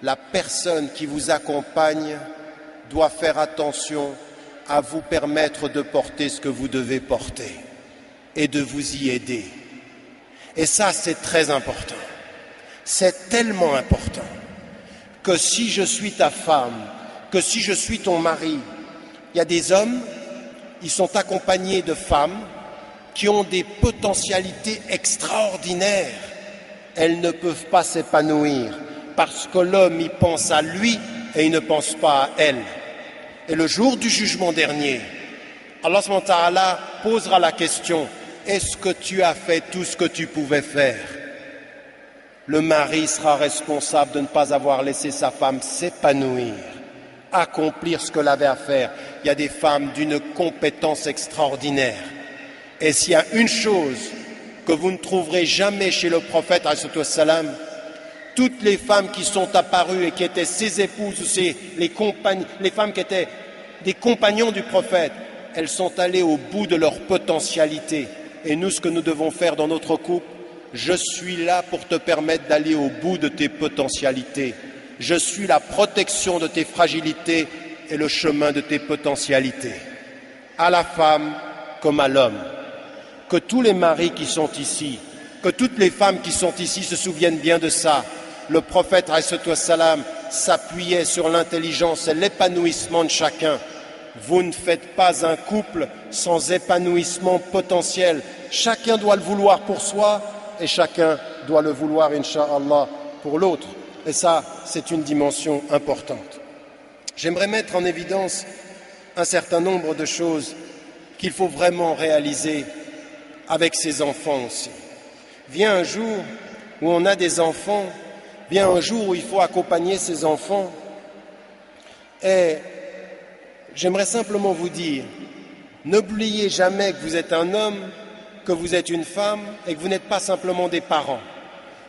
La personne qui vous accompagne doit faire attention à vous permettre de porter ce que vous devez porter et de vous y aider. Et ça, c'est très important. C'est tellement important que si je suis ta femme, que si je suis ton mari, il y a des hommes, ils sont accompagnés de femmes qui ont des potentialités extraordinaires. Elles ne peuvent pas s'épanouir parce que l'homme, il pense à lui et il ne pense pas à elle. Et le jour du jugement dernier, Allah subhanahu wa ta'ala posera la question, est-ce que tu as fait tout ce que tu pouvais faire? Le mari sera responsable de ne pas avoir laissé sa femme s'épanouir, accomplir ce qu'elle avait à faire. Il y a des femmes d'une compétence extraordinaire. Et s'il y a une chose que vous ne trouverez jamais chez le prophète, Toutes les femmes qui sont apparues et qui étaient ses épouses ou les femmes qui étaient des compagnons du prophète, elles sont allées au bout de leur potentialité. Et nous, ce que nous devons faire dans notre couple, je suis là pour te permettre d'aller au bout de tes potentialités. Je suis la protection de tes fragilités et le chemin de tes potentialités. À la femme comme à l'homme. Que tous les maris qui sont ici, que toutes les femmes qui sont ici se souviennent bien de ça. Le prophète alayhi wassalam s'appuyait sur l'intelligence et l'épanouissement de chacun. Vous ne faites pas un couple sans épanouissement potentiel. Chacun doit le vouloir pour soi et chacun doit le vouloir, incha'Allah, pour l'autre. Et ça, c'est une dimension importante. J'aimerais mettre en évidence un certain nombre de choses qu'il faut vraiment réaliser avec ses enfants aussi. Vient un jour où on a des enfants, vient un jour où il faut accompagner ses enfants. Et j'aimerais simplement vous dire, n'oubliez jamais que vous êtes un homme, que vous êtes une femme et que vous n'êtes pas simplement des parents.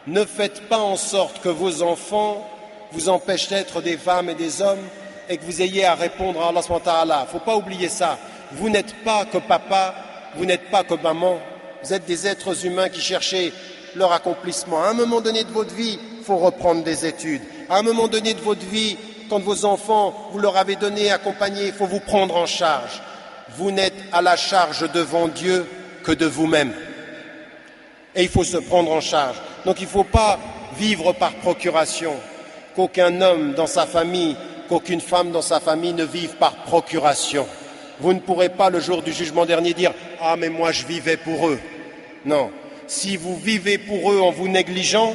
Ne faites pas en sorte que vos enfants vous empêchent d'être des femmes et des hommes et que vous ayez à répondre à Allah subhanahu wa ta'ala. Il ne faut pas oublier ça. Vous n'êtes pas que papa, vous n'êtes pas que maman. Vous êtes des êtres humains qui cherchez leur accomplissement. À un moment donné de votre vie, il faut reprendre des études. À un moment donné de votre vie, quand vos enfants, vous leur avez donné, accompagné, il faut vous prendre en charge. Vous n'êtes à la charge devant Dieu que de vous-même. Et il faut se prendre en charge. Donc il ne faut pas vivre par procuration. Qu'aucun homme dans sa famille, qu'aucune femme dans sa famille ne vive par procuration. Vous ne pourrez pas le jour du jugement dernier dire « Ah mais moi je vivais pour eux ». Non. Si vous vivez pour eux en vous négligeant,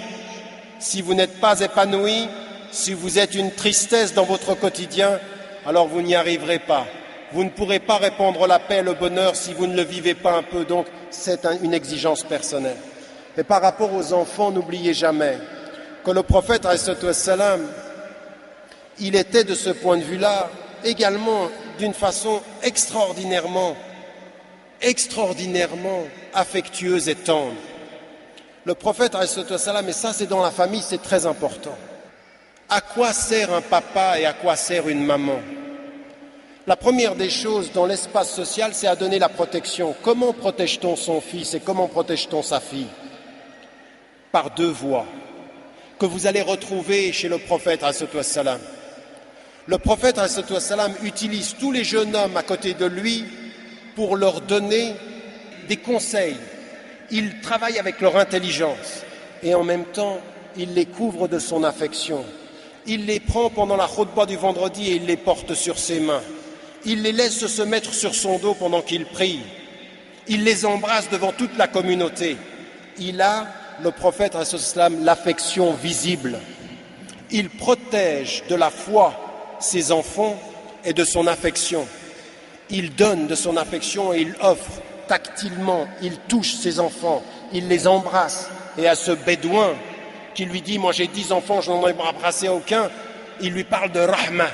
si vous n'êtes pas épanoui, si vous êtes une tristesse dans votre quotidien, alors vous n'y arriverez pas. Vous ne pourrez pas répandre la paix et le bonheur si vous ne le vivez pas un peu. Donc c'est une exigence personnelle. Et par rapport aux enfants, n'oubliez jamais que le prophète alayhi wassalam, il était de ce point de vue-là également d'une façon extraordinairement affectueuse et tendre. Le prophète alayhi wassalam, et ça c'est dans la famille, c'est très important. À quoi sert un papa et à quoi sert une maman? La première des choses dans l'espace social, c'est à donner la protection. Comment protège-t-on son fils et comment protège-t-on sa fille? Par deux voies que vous allez retrouver chez le prophète alayhi wassalam. Le prophète alayhi wassalam utilise tous les jeunes hommes à côté de lui pour leur donner des conseils. Il travaille avec leur intelligence et en même temps, il les couvre de son affection. Il les prend pendant la khutbah du vendredi et il les porte sur ses mains. Il les laisse se mettre sur son dos pendant qu'il prie. Il les embrasse devant toute la communauté. Il a, le prophète alayhi wassalam, l'affection visible. Il protège de la foi ses enfants et de son affection. Il donne de son affection et il offre tactilement, il touche ses enfants, il les embrasse. Et à ce bédouin qui lui dit « Moi j'ai 10 enfants, je n'en ai embrassé aucun », il lui parle de rahma.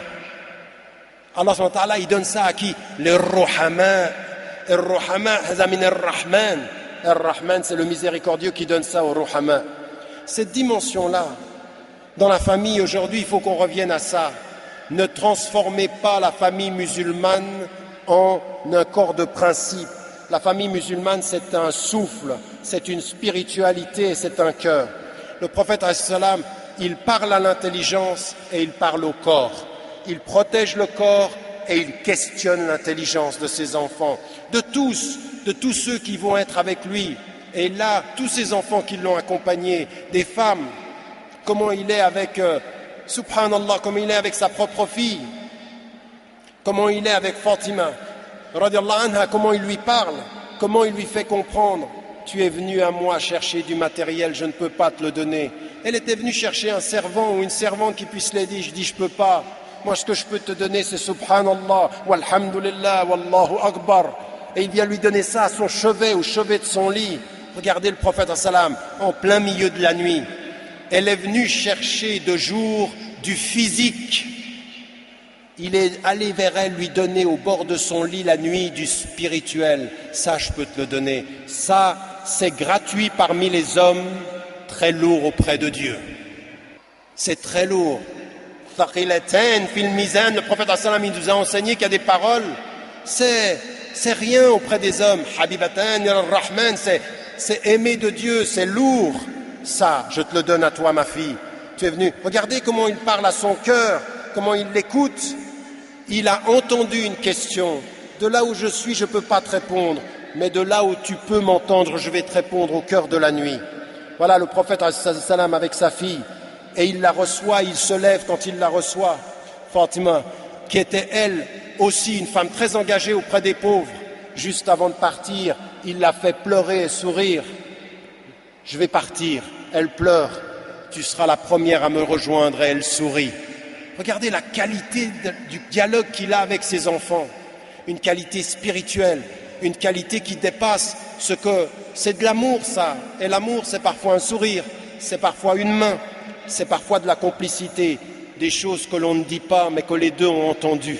Allah subhanahu wa ta'ala, il donne ça à qui? Les ruhama. Les ruhama, hazamin ar-Rahman. Ar-Rahman, c'est le miséricordieux qui donne ça aux ruhama. Cette dimension-là, dans la famille aujourd'hui, il faut qu'on revienne à ça. Ne transformez pas la famille musulmane en un corps de principe. La famille musulmane, c'est un souffle, c'est une spiritualité, c'est un cœur. Le prophète alayhi salam, il parle à l'intelligence et il parle au corps. Il protège le corps et il questionne l'intelligence de ses enfants, de tous ceux qui vont être avec lui. Et là, tous ces enfants qui l'ont accompagné, des femmes, comment il est avec, subhanallah, comment il est avec sa propre fille, comment il est avec Fatima, radiallahu anha, comment il lui parle, comment il lui fait comprendre. Tu es venu à moi chercher du matériel, je ne peux pas te le donner. Elle était venue chercher un servant ou une servante qui puisse l'aider. Je dis, je ne peux pas. Moi, ce que je peux te donner, c'est subhanallah, walhamdulillah, wallahu akbar. Et il vient lui donner ça à son chevet, au chevet de son lit. Regardez le prophète sallam, en plein milieu de la nuit. Elle est venue chercher de jour du physique. Il est allé vers elle, lui donner au bord de son lit la nuit du spirituel. Ça, je peux te le donner. Ça, c'est gratuit parmi les hommes, très lourd auprès de Dieu. c'est très lourd. Thaqilatan fil mizan, le prophète sallam, il nous a enseigné qu'il y a des paroles, c'est rien auprès des hommes. Habibatan ila rahman, c'est aimer de Dieu, c'est lourd. Ça, je te le donne à toi, ma fille. Tu es venu. Regardez comment il parle à son cœur, comment il l'écoute. Il a entendu une question. De là où je suis, je ne peux pas te répondre, mais de là où tu peux m'entendre, je vais te répondre au cœur de la nuit. Voilà le prophète sallam avec sa fille, et il la reçoit, il se lève quand il la reçoit. Fatima, qui était elle aussi une femme très engagée auprès des pauvres, juste avant de partir, il l'a fait pleurer et sourire. Je vais partir, elle pleure, tu seras la première à me rejoindre, et elle sourit. Regardez la qualité du dialogue qu'il a avec ses enfants, une qualité spirituelle, une qualité qui dépasse ce que c'est de l'amour, ça. Et l'amour, c'est parfois un sourire, c'est parfois une main, c'est parfois de la complicité, des choses que l'on ne dit pas mais que les deux ont entendues.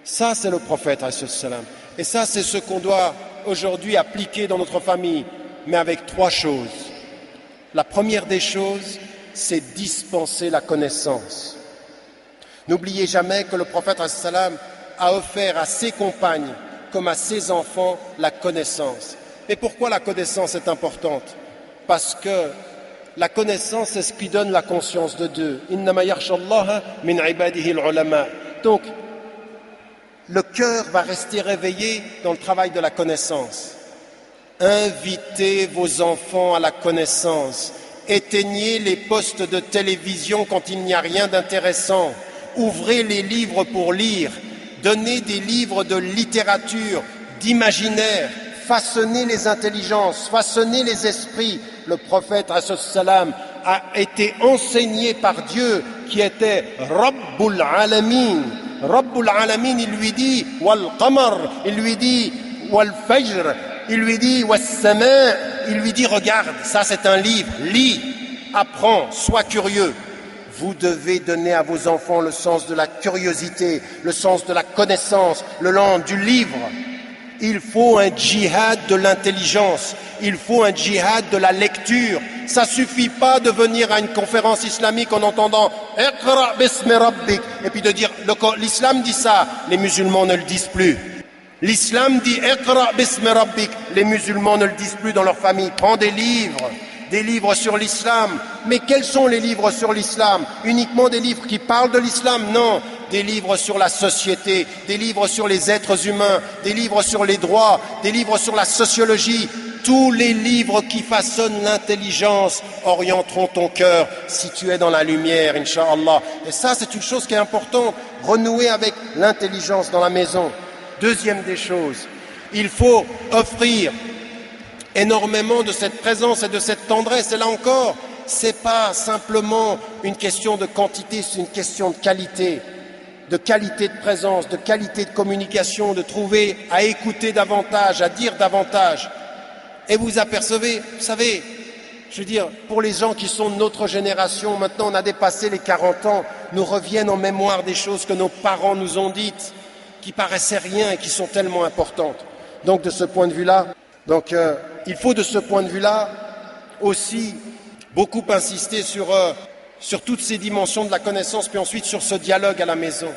Ça, c'est le prophète, salam. Et ça, c'est ce qu'on doit aujourd'hui appliquer dans notre famille, mais avec trois choses. La première des choses, c'est dispenser la connaissance. N'oubliez jamais que le prophète salam a offert à ses compagnes comme à ses enfants la connaissance. Et pourquoi la connaissance est importante? Parce que la connaissance, c'est ce qui donne la conscience de Dieu. Innama yakhshallaha min ibadihi al-ulama. Donc, le cœur va rester réveillé dans le travail de la connaissance. Invitez vos enfants à la connaissance. Éteignez les postes de télévision quand il n'y a rien d'intéressant. Ouvrez les livres pour lire. Donnez des livres de littérature, d'imaginaire. Façonnez les intelligences, façonnez les esprits. Le prophète salam a été enseigné par Dieu qui était Rabbul Alamin. Rabbul Alamin, il lui dit Wal Qamar, il lui dit Wal Fajr, il lui dit Was Sama, il lui dit regarde, ça c'est un livre, lis, apprends, sois curieux. Vous devez donner à vos enfants le sens de la curiosité, le sens de la connaissance, le sens du livre. Il faut un djihad de l'intelligence, il faut un djihad de la lecture. Ça suffit pas de venir à une conférence islamique en entendant « Iqra bismi rabbik » et puis de dire « l'islam dit ça », les musulmans ne le disent plus. L'islam dit « Iqra bismi rabbik », les musulmans ne le disent plus dans leur famille. Prends des livres sur l'islam. Mais quels sont les livres sur l'islam? Uniquement des livres qui parlent de l'islam? Non. Des livres sur la société, des livres sur les êtres humains, des livres sur les droits, des livres sur la sociologie. Tous les livres qui façonnent l'intelligence orienteront ton cœur si tu es dans la lumière, Inch'Allah. Et ça, c'est une chose qui est importante, renouer avec l'intelligence dans la maison. Deuxième des choses, il faut offrir énormément de cette présence et de cette tendresse. Et là encore, c'est pas simplement une question de quantité, c'est une question de qualité de présence, de qualité de communication, de trouver à écouter davantage, à dire davantage. Et vous apercevez, vous savez, je veux dire, pour les gens qui sont de notre génération, maintenant on a dépassé les 40 ans, nous reviennent en mémoire des choses que nos parents nous ont dites, qui paraissaient rien et qui sont tellement importantes. Donc de ce point de vue-là, il faut de ce point de vue-là aussi beaucoup insister sur toutes ces dimensions de la connaissance, puis ensuite sur ce dialogue à la maison.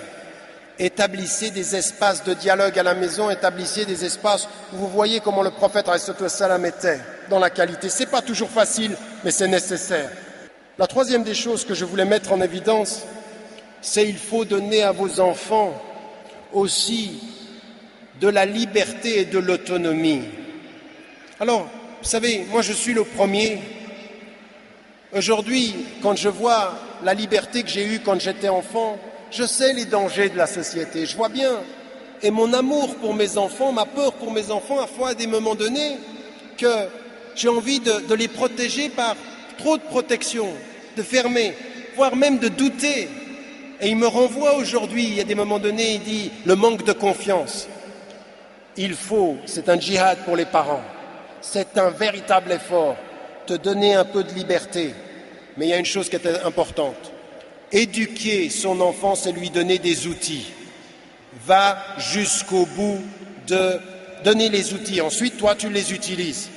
Établissez des espaces de dialogue à la maison, établissez des espaces où vous voyez comment le prophète ﷺ était dans la qualité. C'est pas toujours facile, mais c'est nécessaire. La troisième des choses que je voulais mettre en évidence, c'est qu'il faut donner à vos enfants aussi de la liberté et de l'autonomie. Alors, vous savez, moi je suis le premier. Aujourd'hui, quand je vois la liberté que j'ai eue quand j'étais enfant, je sais les dangers de la société, je vois bien. Et mon amour pour mes enfants, ma peur pour mes enfants, a fait à des moments donnés que j'ai envie de les protéger par trop de protection, de fermer, voire même de douter. Et il me renvoie aujourd'hui, il y a des moments donnés, il dit le manque de confiance. Il faut, c'est un djihad pour les parents, c'est un véritable effort, te donner un peu de liberté. Mais il y a une chose qui est importante. Éduquer son enfant, c'est lui donner des outils. Va jusqu'au bout de donner les outils. Ensuite, toi, tu les utilises.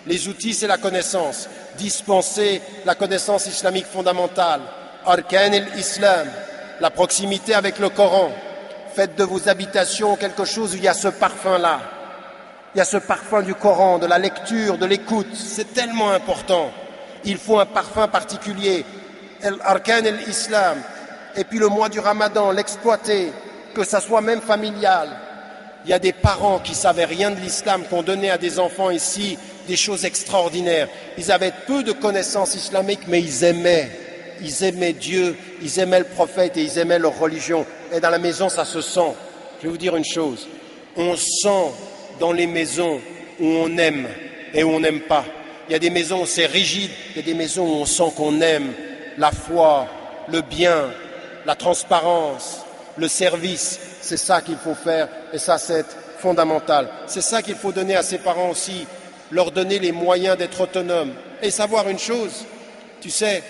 Les outils, c'est la connaissance. Dispenser la connaissance islamique fondamentale. Arkan al-Islam, la proximité avec le Coran. Faites de vos habitations quelque chose où il y a ce parfum-là. Il y a ce parfum du Coran, de la lecture, de l'écoute. C'est tellement important. Il faut un parfum particulier. Arkan al-Islam. Et puis le mois du Ramadan, l'exploiter, que ça soit même familial. Il y a des parents qui ne savaient rien de l'islam, qui ont donné à des enfants ici des choses extraordinaires. Ils avaient peu de connaissances islamiques, mais ils aimaient Dieu, ils aimaient le prophète et ils aimaient leur religion. Et dans la maison, ça se sent. Je vais vous dire une chose. On sent dans les maisons où on aime et où on n'aime pas. Il y a des maisons où c'est rigide, il y a des maisons où on sent qu'on aime la foi, le bien, la transparence, le service. C'est ça qu'il faut faire et ça c'est fondamental. C'est ça qu'il faut donner à ses parents aussi, leur donner les moyens d'être autonomes. Et savoir une chose, tu sais,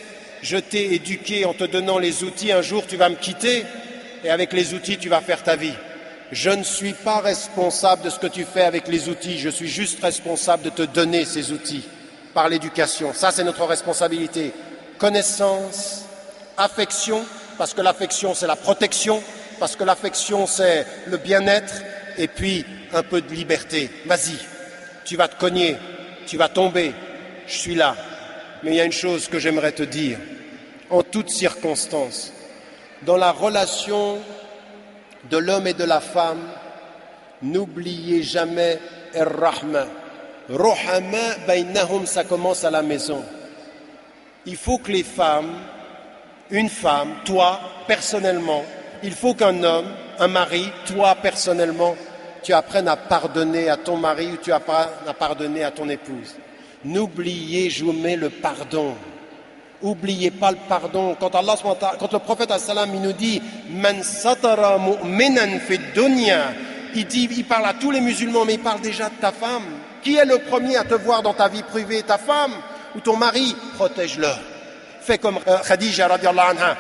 je t'ai éduqué en te donnant les outils, un jour tu vas me quitter et avec les outils tu vas faire ta vie. Je ne suis pas responsable de ce que tu fais avec les outils, je suis juste responsable de te donner ces outils par l'éducation. Ça c'est notre responsabilité. Connaissance, affection, parce que l'affection c'est la protection, parce que l'affection c'est le bien-être, et puis un peu de liberté. Vas-y, tu vas te cogner, tu vas tomber, je suis là. Mais il y a une chose que j'aimerais te dire, en toutes circonstances, dans la relation de l'homme et de la femme, n'oubliez jamais Ar-Rahma. Rohama bainahum, ça commence à la maison. Il faut que les femmes, une femme, toi, personnellement, il faut qu'un homme, un mari, toi, personnellement, tu apprennes à pardonner à ton mari ou tu apprennes à pardonner à ton épouse. N'oubliez jamais le pardon. Oubliez pas le pardon. Quand le prophète il nous dit Man satara mu'minan fi dunya, il parle à tous les musulmans, mais il parle déjà de ta femme. Qui est le premier à te voir dans ta vie privée? Ta femme ou ton mari? Protège-le. Fais comme Khadija radiallahu anha,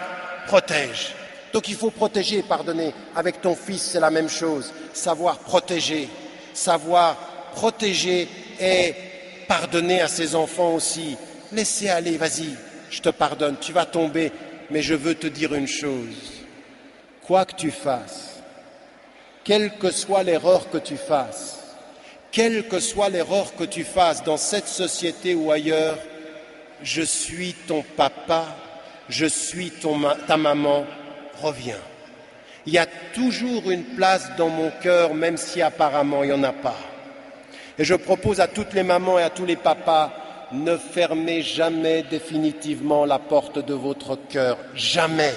protège. Donc il faut protéger et pardonner. Avec ton fils, c'est la même chose. Savoir protéger et pardonner à ses enfants aussi. Laissez aller, vas-y, je te pardonne, tu vas tomber, mais je veux te dire une chose. Quoi que tu fasses, quelle que soit l'erreur que tu fasses, dans cette société ou ailleurs, je suis ton papa, je suis ta maman, reviens. Il y a toujours une place dans mon cœur, même si apparemment il n'y en a pas. Et je propose à toutes les mamans et à tous les papas, ne fermez jamais définitivement la porte de votre cœur. Jamais.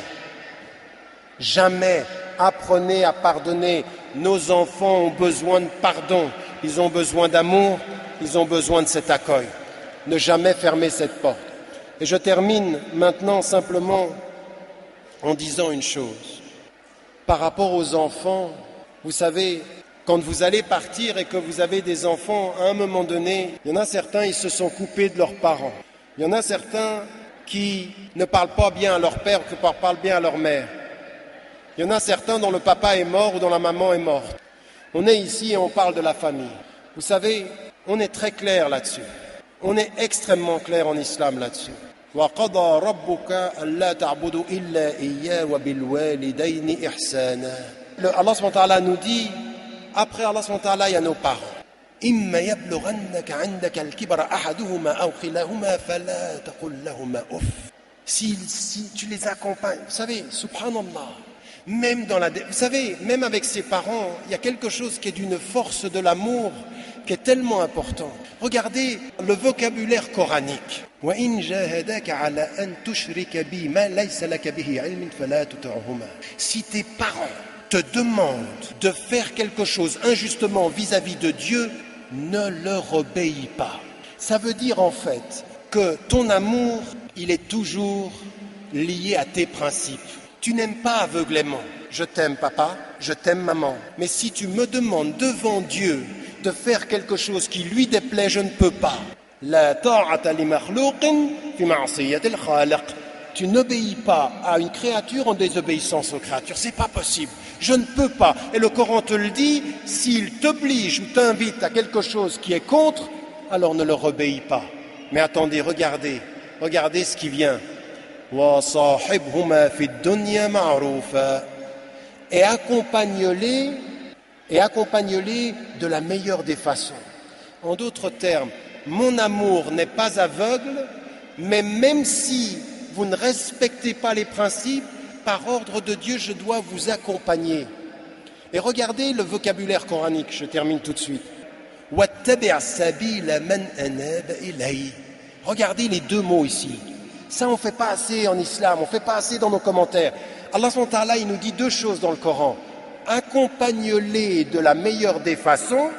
Jamais. Apprenez à pardonner. Nos enfants ont besoin de pardon. Ils ont besoin d'amour. Ils ont besoin de cet accueil. Ne jamais fermer cette porte. Et je termine maintenant simplement en disant une chose. Par rapport aux enfants, vous savez, quand vous allez partir et que vous avez des enfants, à un moment donné, il y en a certains, ils se sont coupés de leurs parents. Il y en a certains qui ne parlent pas bien à leur père, qui parlent bien à leur mère. Il y en a certains dont le papa est mort ou dont la maman est morte. On est ici et on parle de la famille. Vous savez, on est très clair là-dessus. On est extrêmement clair en islam là-dessus. وَقَضَى رَبُّكَ أَلَّا تَعْبُدُوا إِلَّا إِيَّاهُ وَبِالْوَالِدَيْنِ إِحْسَانًا. Allah SWT nous dit, après Allah SWT, il y a nos parents. إِمَّا يَبْلُغَنَّكَ عِنْدَكَ الْكِبَرَ أَحَدُهُمَا أَوْ كِلَاهُمَا فَلَا تَقُلْ لَهُمَا أُفٍّ. Si tu les accompagnes, vous savez, subhanallah, même avec ses parents, il y a quelque chose qui est d'une force de l'amour qui est tellement important. Regardez le vocabulaire coranique. وَإِنْ جَاهَدَاكَ عَلَىٰ أَنْ تُشْرِكَ بِي مَا لَيْسَ لَكَ بِهِ عِلْمٍ فَلَا تُطِعْهُمَا. Si tes parents te demandent de faire quelque chose injustement vis-à-vis de Dieu, ne leur obéis pas. Ça veut dire en fait que ton amour, il est toujours lié à tes principes. Tu n'aimes pas aveuglément. Je t'aime papa, je t'aime maman. Mais si tu me demandes devant Dieu de faire quelque chose qui lui déplaît, je ne peux pas. La ta'ata li makhlouqin fi ma'siyati al-khaliq. Tu n'obéis pas à une créature en désobéissance aux créatures. C'est pas possible. Je ne peux pas. Et le Coran te le dit, s'il t'oblige ou t'invite à quelque chose qui est contre, alors ne leur obéis pas. Mais attendez, regardez ce qui vient. وصاحبهما في الدنيا معروفا. Et accompagne-les de la meilleure des façons. En d'autres termes, mon amour n'est pas aveugle, mais même si vous ne respectez pas les principes, par ordre de Dieu, je dois vous accompagner. Et regardez le vocabulaire coranique, je termine tout de suite. وَاتَّبِعْ سَبِيلَ مَنْ أَنَابَ إِلَيْهِ. Regardez les deux mots ici. Ça, on ne fait pas assez en islam, on ne fait pas assez dans nos commentaires. Allah subhanahu wa ta'ala, il nous dit deux choses dans le Coran. Accompagne-les de la meilleure des façons.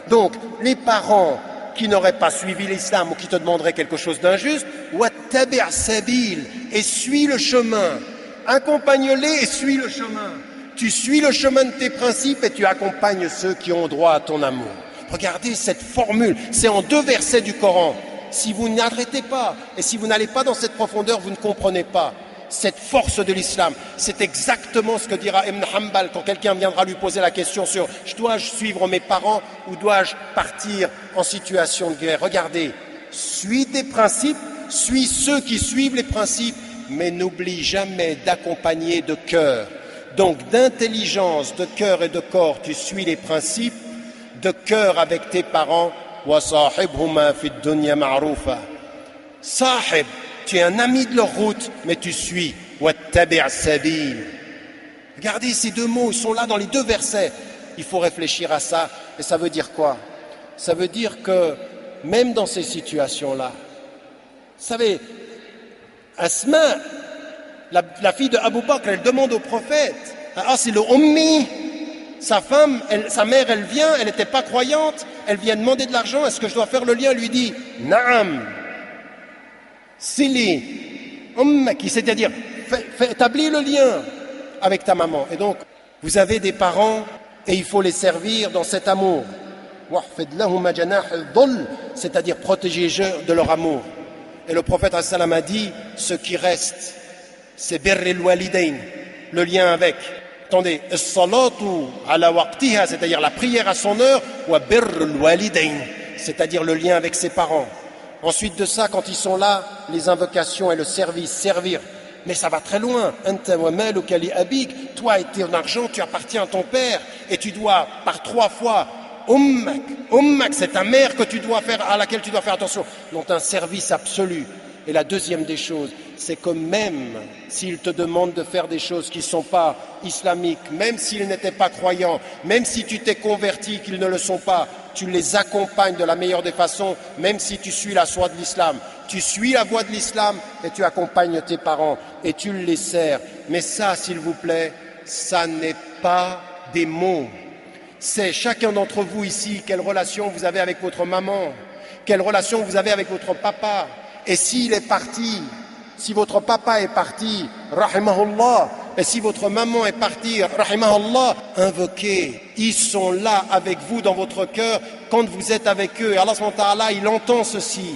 Donc, les parents qui n'auraient pas suivi l'islam ou qui te demanderaient quelque chose d'injuste, وَاتَّبِعْ سَبِيلَ, et suis le chemin. Accompagne-les et suis le chemin. Tu suis le chemin de tes principes et tu accompagnes ceux qui ont droit à ton amour. Regardez cette formule, c'est en 2 versets du Coran. Si vous n'arrêtez pas et si vous n'allez pas dans cette profondeur, vous ne comprenez pas cette force de l'islam. C'est exactement ce que dira Ibn Hanbal quand quelqu'un viendra lui poser la question sur « dois-je suivre mes parents ou dois-je partir en situation de guerre ?» Regardez, suis tes principes, suis ceux qui suivent les principes, mais n'oublie jamais d'accompagner de cœur. Donc d'intelligence, de cœur et de corps, tu suis les principes, de cœur avec tes parents. وَصَاحِبْهُمَا فِي الدُّنْيَا مَعْرُوفًا. Sahib, tu es un ami de leur route, mais tu suis. وَاتَّبِعْ سَبِيلَ. Regardez ces deux mots, ils sont là dans les 2 versets. Il faut réfléchir à ça. Et ça veut dire quoi? Ça veut dire que même dans ces situations-là, vous savez, Asma, la fille de Abu Bakr, elle demande au prophète, ah c'est le Ummi, sa femme, sa mère, elle vient, elle n'était pas croyante, elle vient demander de l'argent, est-ce que je dois faire le lien? Elle lui dit, Naam, Sili, Ummaki, c'est-à-dire, établis le lien avec ta maman. Et donc, vous avez des parents et il faut les servir dans cet amour. C'est-à-dire protéger de leur amour. Et le prophète ﷺ a dit, ce qui reste, c'est birrul walidain, le lien avec. Attendez, as-salatu ala waqtiha, c'est-à-dire la prière à son heure, wa birrul walidain, c'est-à-dire le lien avec ses parents. Ensuite de ça, quand ils sont là, les invocations et le service, servir. Mais ça va très loin. Anta wa maluka li abik, toi et ton argent, tu appartiens à ton père et tu dois par 3 fois Ummak, c'est ta mère que tu dois faire, à laquelle tu dois faire attention. Donc un service absolu. Et la deuxième des choses, c'est que même s'ils te demandent de faire des choses qui ne sont pas islamiques, même s'ils n'étaient pas croyants, même si tu t'es converti, qu'ils ne le sont pas, tu les accompagnes de la meilleure des façons, même si tu suis la voie de l'islam. Tu suis la voie de l'islam et tu accompagnes tes parents et tu les sers. Mais ça, s'il vous plaît, ça n'est pas des mots. C'est chacun d'entre vous ici, quelle relation vous avez avec votre maman, quelle relation vous avez avec votre papa. Et s'il est parti, si votre papa est parti, rahimahullah, et si votre maman est partie, rahimahullah, invoquez. Ils sont là avec vous dans votre cœur quand vous êtes avec eux. Et Allah subhanahu wa ta'ala, il entend ceci.